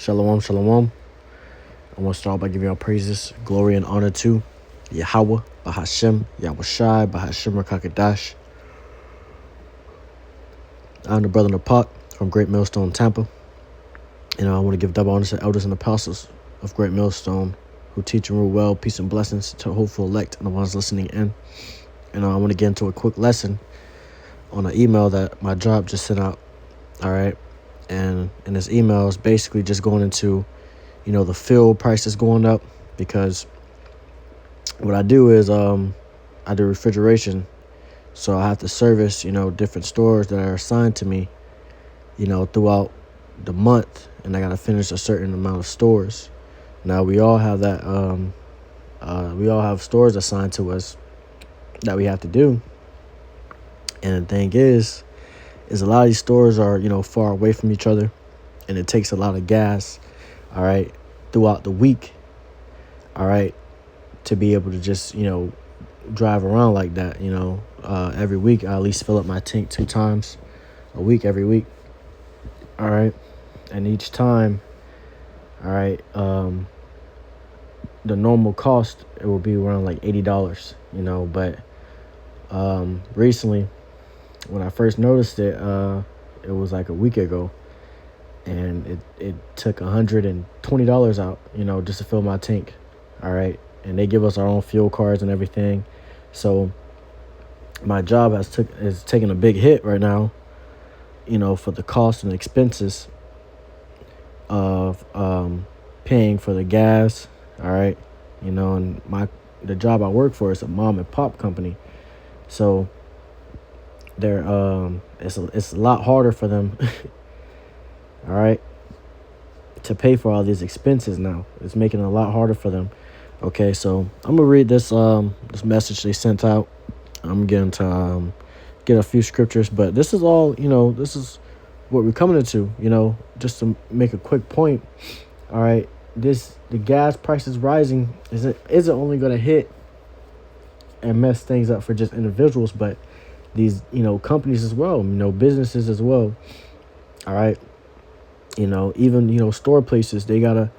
Shalom, shalom. I want to start by giving y'all praises, glory, and honor to Yahweh, Bahashem, Yahushai, Bahashem Rakakadash. I'm the brother in the pot from Great Millstone, Tampa. And I want to give double honor to the elders and apostles of Great Millstone who teach and rule well, peace and blessings to hopeful elect and the ones listening in. And I want to get into a quick lesson on an email that my job just sent out. All right. And this email is basically just going into, the fuel prices going up, because what I do is I do refrigeration. So I have to service, different stores that are assigned to me, throughout the month. And I got to finish a certain amount of stores. Now, we all have that. We all have stores assigned to us that we have to do. And the thing is a lot of these stores are, far away from each other. And it takes a lot of gas, all right, throughout the week, all right, to be able to just, drive around like that, every week. I at least fill up my tank 2 times a week, every week, all right. And each time, all right, the normal cost, it will be around like $80, but recently, when I first noticed it, it was like a week ago, and it took $120 out, just to fill my tank, all right. And they give us our own fuel cards and everything. So my job is taking a big hit right now, for the cost and expenses of paying for the gas, all right. And the job I work for is a mom and pop company, so they're it's a lot harder for them all right, to pay for all these expenses now. It's making it a lot harder for them. Okay, so I'm gonna read this message they sent out. I'm getting to get a few scriptures, but this is all, this is what we're coming into, just to make a quick point. All right, the gas prices rising isn't only gonna hit and mess things up for just individuals, but these, companies as well, businesses as well. All right. Even, store places, they got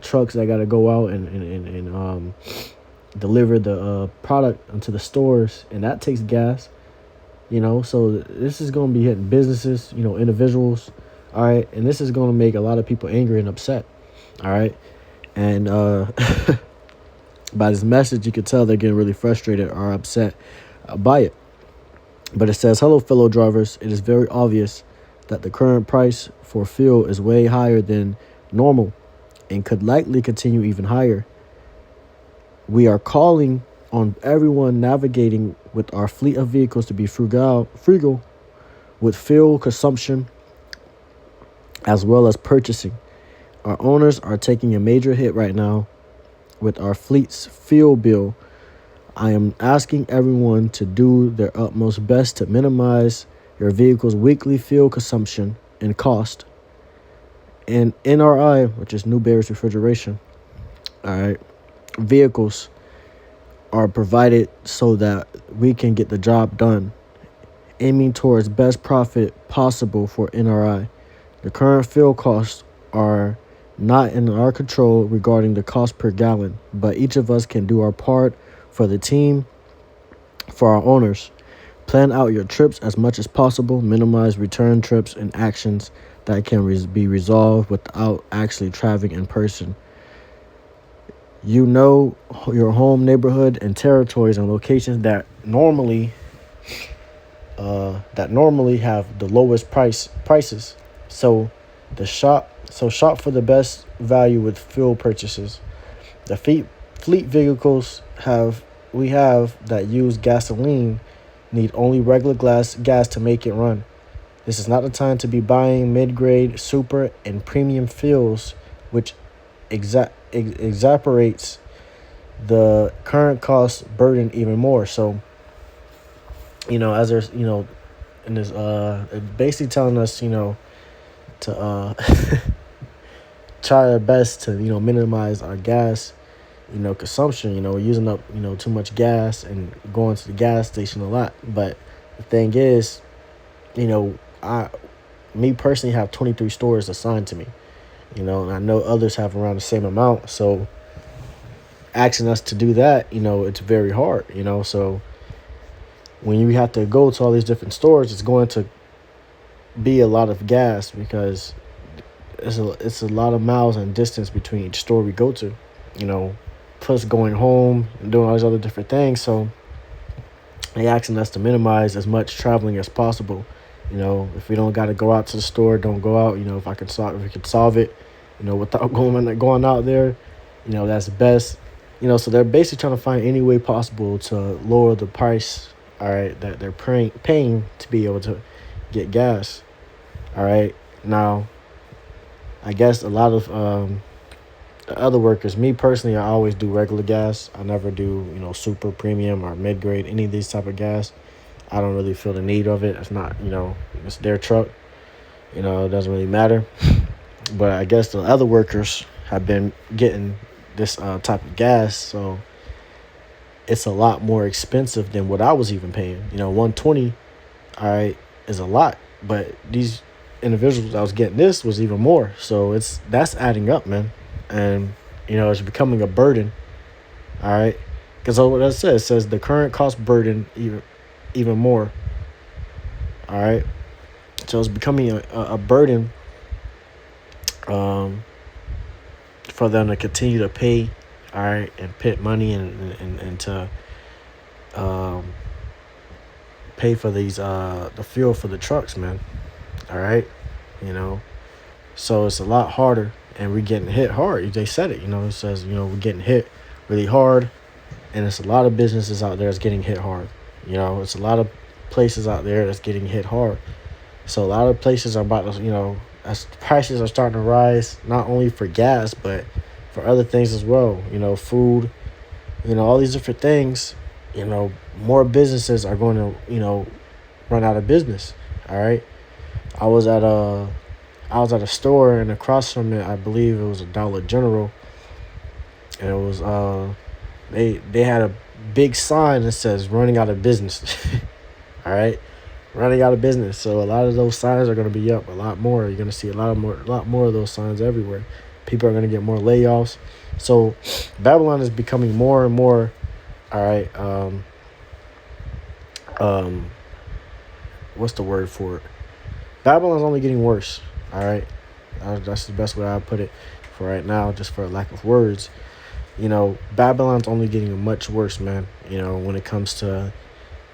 trucks that gotta go out and deliver the product into the stores, and that takes gas, so this is going to be hitting businesses, individuals, all right, and this is going to make a lot of people angry and upset, all right, and by this message, you can tell they're getting really frustrated or upset by it. But it says, hello, fellow drivers. It is very obvious that the current price for fuel is way higher than normal and could likely continue even higher. We are calling on everyone navigating with our fleet of vehicles to be frugal with fuel consumption as well as purchasing. Our owners are taking a major hit right now with our fleet's fuel bill. I am asking everyone to do their utmost best to minimize your vehicle's weekly fuel consumption and cost. And NRI, which is Newberry's Refrigeration, all right, vehicles are provided so that we can get the job done, aiming towards best profit possible for NRI. The current fuel costs are not in our control regarding the cost per gallon, but each of us can do our part for the team, for our owners. Plan out your trips as much as possible. Minimize return trips and actions that can be resolved without actually traveling in person. Your home, neighborhood, and territories and locations that normally have the lowest prices. So shop for the best value with fuel purchases. The fleet vehicles we have that use gasoline need only regular gas to make it run. This is not the time to be buying mid-grade, super, and premium fuels, which exacerbates the current cost burden even more. So, as there's, and there's basically telling us, to try our best to, minimize our gas, consumption. We're using up, too much gas and going to the gas station a lot. But the thing is, me personally have 23 stores assigned to me. And I know others have around the same amount. So asking us to do that, it's very hard, So when you have to go to all these different stores, it's going to be a lot of gas because it's a lot of miles and distance between each store we go to, you know, plus going home and doing all these other different things. So they asking us to minimize as much traveling as possible. If we don't got to go out to the store, don't go out. If we could solve it, without going out there, that's best. So they're basically trying to find any way possible to lower the price, all right, that they're paying to be able to get gas, all right. Now, I guess a lot of the other workers, me personally, I always do regular gas. I never do, super premium or mid grade, any of these type of gas. I don't really feel the need of it. It's not, it's their truck. It doesn't really matter. But I guess the other workers have been getting this type of gas, so it's a lot more expensive than what I was even paying. 120, all right, is a lot, but these individuals I was getting this was even more. So that's adding up, man, and it's becoming a burden. All right, because what that says, it says the current cost burden even more. All right, so it's becoming a burden for them to continue to pay, all right, and put money and to pay for these the fuel for the trucks, man. All right, so it's a lot harder, and we're getting hit hard. They said it, it says we're getting hit really hard, and it's a lot of businesses out there that's getting hit hard. It's a lot of places out there that's getting hit hard. So a lot of places are about to, as prices are starting to rise, not only for gas, but for other things as well. Food, all these different things, more businesses are going to, run out of business. All right. I was at a store, and across from it, I believe it was a Dollar General. And it was, they had a big sign that says running out of business. All right. Running out of business. So a lot of those signs are going to be up a lot more. You're going to see a lot more of those signs everywhere. People are going to get more layoffs. So Babylon is becoming more and more, all right, what's the word for it? Babylon's only getting worse, all right? That's the best way I put it for right now, just for a lack of words. Babylon's only getting much worse, man, when it comes to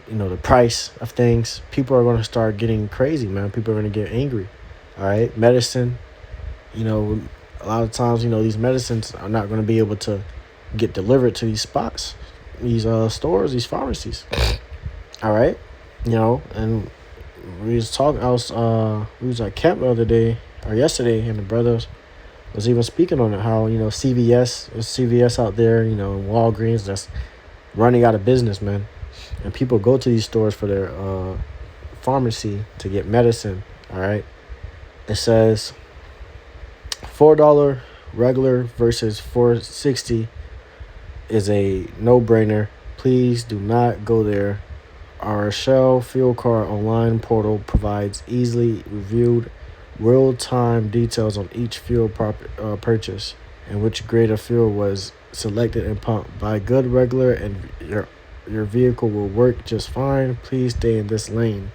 the price of things. People are going to start getting crazy, man. People are going to get angry. All right. Medicine, a lot of times, these medicines are not going to be able to get delivered to these spots, these stores, these pharmacies. All right. And we was at camp the other day or yesterday, and the brothers was even speaking on it, how, CVS out there, Walgreens, that's running out of business, man. And people go to these stores for their pharmacy to get medicine, all right? It says $4 regular versus $4.60 is a no-brainer. Please do not go there. Our Shell Fuel Card online portal provides easily reviewed real-time details on each fuel purchase and which grade of fuel was selected and pumped. Buy good regular and your vehicle will work just fine. Please stay in this lane.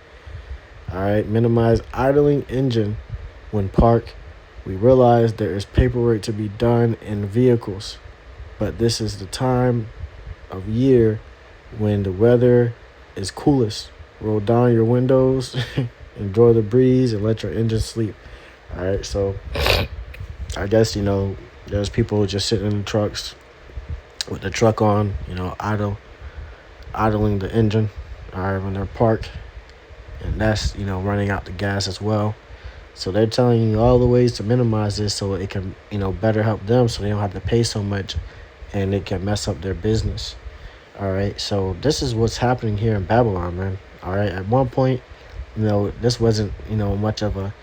All right. Minimize idling engine when parked. We realize there is paperwork to be done in vehicles, but this is the time of year when the weather is coolest. Roll down your windows, enjoy the breeze, and let your engine sleep. All right. So I guess, there's people just sitting in the trucks with the truck on, idling the engine, all right, when they're parked, and that's running out the gas as well. So they're telling you all the ways to minimize this so it can better help them, so they don't have to pay so much, and it can mess up their business. All right, so this is what's happening here in Babylon, man. All right, at one point, this wasn't much of a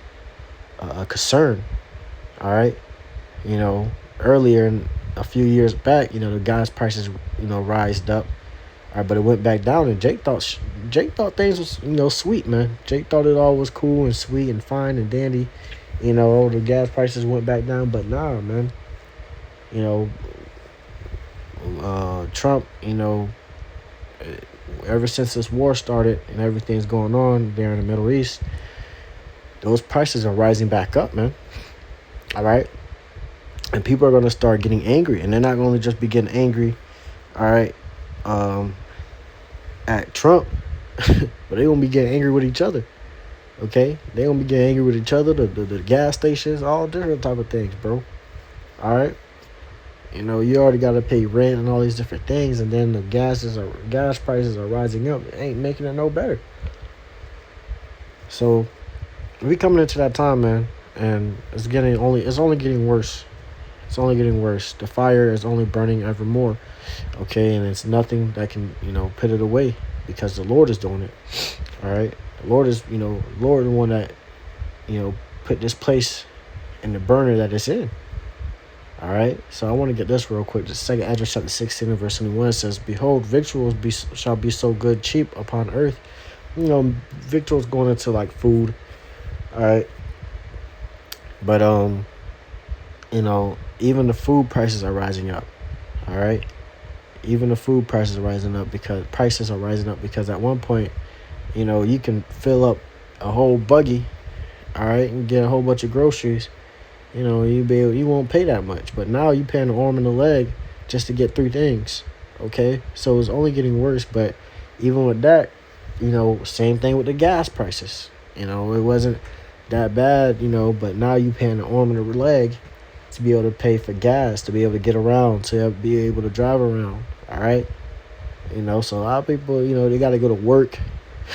concern. All right, earlier in a few years back, the gas prices rised up. All right, but it went back down, and Jake thought things was sweet, man. Jake thought it all was cool and sweet and fine and dandy, The gas prices went back down, but nah, man. You know, Trump, ever since this war started and everything's going on there in the Middle East, those prices are rising back up, man. All right. And people are going to start getting angry. And they're not going to just be getting angry, all right, at Trump, but they're going to be getting angry with each other. Okay? They're going to be getting angry with each other, the gas stations, all different type of things, bro. All right? You already got to pay rent and all these different things, and then the gas prices are rising up. It ain't making it no better. So we coming into that time, man, and it's only getting worse. It's only getting worse. The fire is only burning ever more. Okay, and it's nothing that can put it away, because the Lord is doing it. All right, the Lord is Lord the one that put this place in the burner that it's in. All right, so I want to get this real quick. The second Ezra chapter 16 and verse 21 says, "Behold, victuals shall be so good cheap upon earth." Victuals going into like food. All right, but even the food prices are rising up. All right, even the food prices are rising up because at one point, you can fill up a whole buggy, all right, and get a whole bunch of groceries. You won't pay that much, but now you paying an arm and a leg just to get 3 things. Okay, so it's only getting worse. But even with that, same thing with the gas prices. It wasn't that bad, but now you paying an arm and a leg to be able to pay for gas, to be able to get around, to be able to drive around. All right, so a lot of people, they got to go to work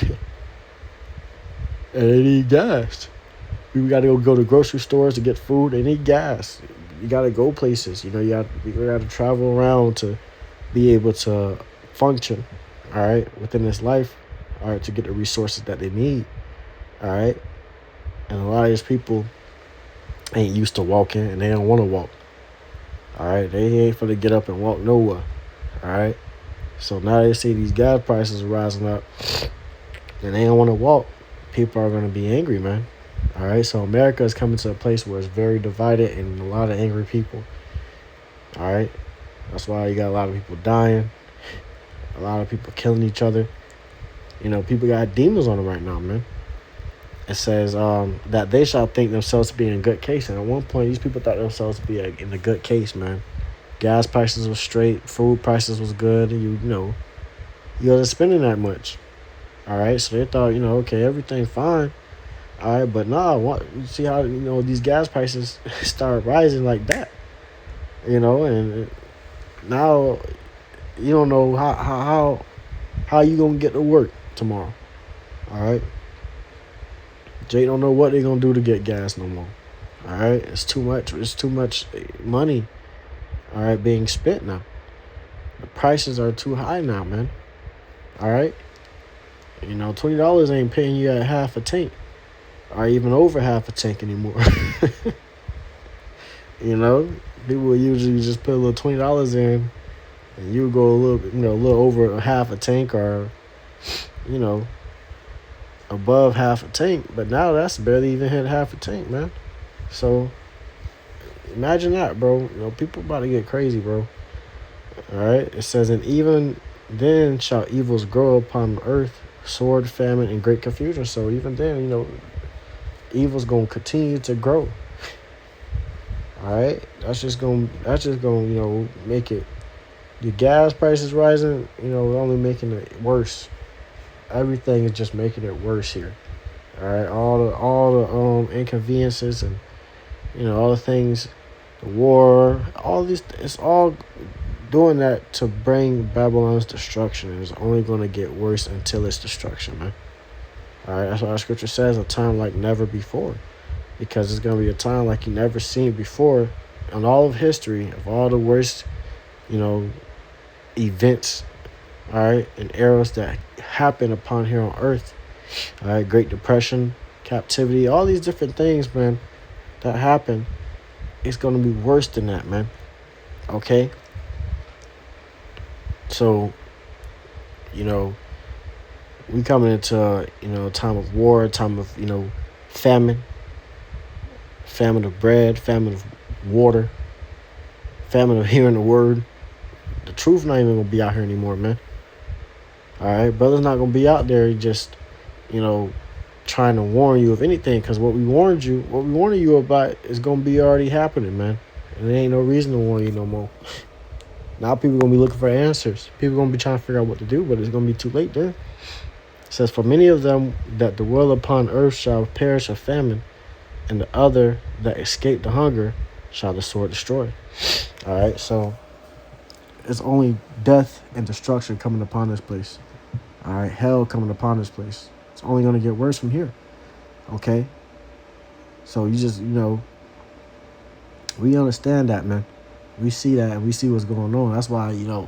and they need gas. We got to go to grocery stores to get food. They need gas. You got to go places. You got to travel around to be able to function, all right, within this life, all right, to get the resources that they need, all right. And a lot of these people ain't used to walking, and they don't want to walk, all right. They ain't for to get up and walk nowhere, all right. So now they see these gas prices rising up, and they don't want to walk. People are going to be angry, man. All right, so America is coming to a place where it's very divided and a lot of angry people. All right, that's why you got a lot of people dying, a lot of people killing each other. People got demons on them right now, man. It says that they shall think themselves to be in a good case. And at one point, these people thought themselves to be in a good case, man. Gas prices was straight, food prices was good. You wasn't spending that much. All right, so they thought, okay, everything fine. All right, but you see how these gas prices start rising like that, and now you don't know how you gonna get to work tomorrow. All right, Jay don't know what they gonna do to get gas no more. All right, it's too much money. All right, being spent now. The prices are too high now, man. All right, $20 ain't paying you at half a tank. Or even over half a tank anymore. People will usually just put a little $20 in, and you go a little over a half a tank, or above half a tank. But now that's barely even hit half a tank, man. So imagine that, bro. People about to get crazy, bro. All right. It says, and even then shall evils grow upon earth, sword, famine, and great confusion. So even then, evil's gonna continue to grow. All right, that's just gonna make it. The gas prices rising, only making it worse. Everything is just making it worse here. All right, all the inconveniences and all the things, the war, all these, it's all doing that to bring Babylon's destruction, and it's only gonna get worse until its destruction, man. All right, that's what our scripture says, a time like never before, because it's going to be a time like you never seen before in all of history, of all the worst, events, all right, and eras that happen upon here on earth. All right, Great Depression, captivity, all these different things, man, that happen. It's going to be worse than that, man. Okay? So, we coming into a time of war, a time of famine. famine of bread, famine of water, famine of hearing the word. The truth not even gonna be out here anymore, man. All right, brother's not gonna be out there just, you know, trying to warn you of anything, because what we warned you about is gonna be already happening, man. And there ain't no reason to warn you no more. Now people gonna be looking for answers. People gonna be trying to figure out what to do, but it's gonna be too late then. It says, for many of them that dwell upon earth shall perish of famine, and the other that escape the hunger shall the sword destroy. All right, so it's only death and destruction coming upon this place. All right, hell coming upon this place. It's only going to get worse from here. Okay? So you just, we understand that, man. We see that and we see what's going on. That's why, I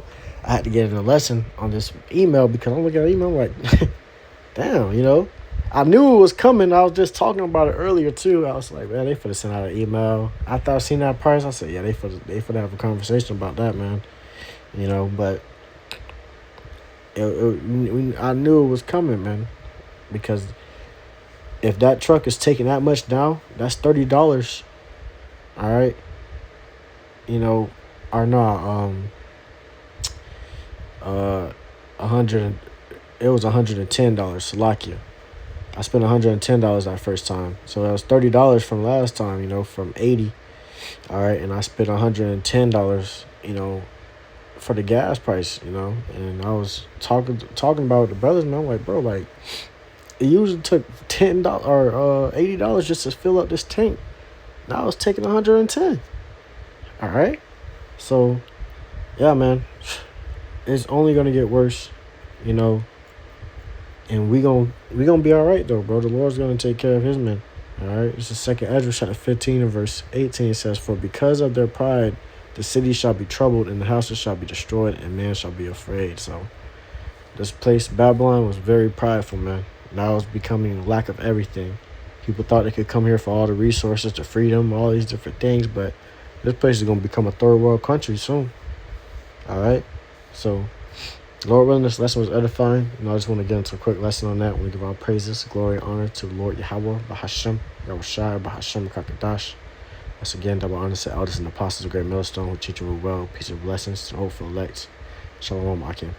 had to get in a lesson on this email, because I'm looking at the email like, damn, I knew it was coming. I was just talking about it earlier, too. I was like, man, they finna send out an email. After I seen that price, I said, yeah, they finna have a conversation about that, man. But I knew it was coming, man. Because if that truck is taking that much down, that's $30. All right. Or not, 100. It was $110. Salakia. I spent $110 that first time, so that was $30 from last time. From 80. All right, and I spent $110. For the gas price. And I was talking about the brothers, man. I'm like, bro, like, it usually took $10 or $80 just to fill up this tank. Now it's taking $110. All right, so yeah, man, it's only gonna get worse, and we gonna be all right though, bro. The Lord's gonna take care of His men. All right, it's the second Ezra chapter 15 and verse 18 says, "For because of their pride, the city shall be troubled, and the houses shall be destroyed, and man shall be afraid." So this place, Babylon, was very prideful, man. Now it's becoming a lack of everything. People thought they could come here for all the resources, the freedom, all these different things, but this place is going to become a third world country soon. All right? So, Lord willing, this lesson was edifying. I just want to get into a quick lesson on that. We give our praises, glory, and honor to the Lord Yahweh, Bahashem, Yahushai, Bahashem, Kakadash. Once again, double honor to elders and apostles of Great Millstone who teach you well, peace and blessings, and hope for elect. Shalom, Akim.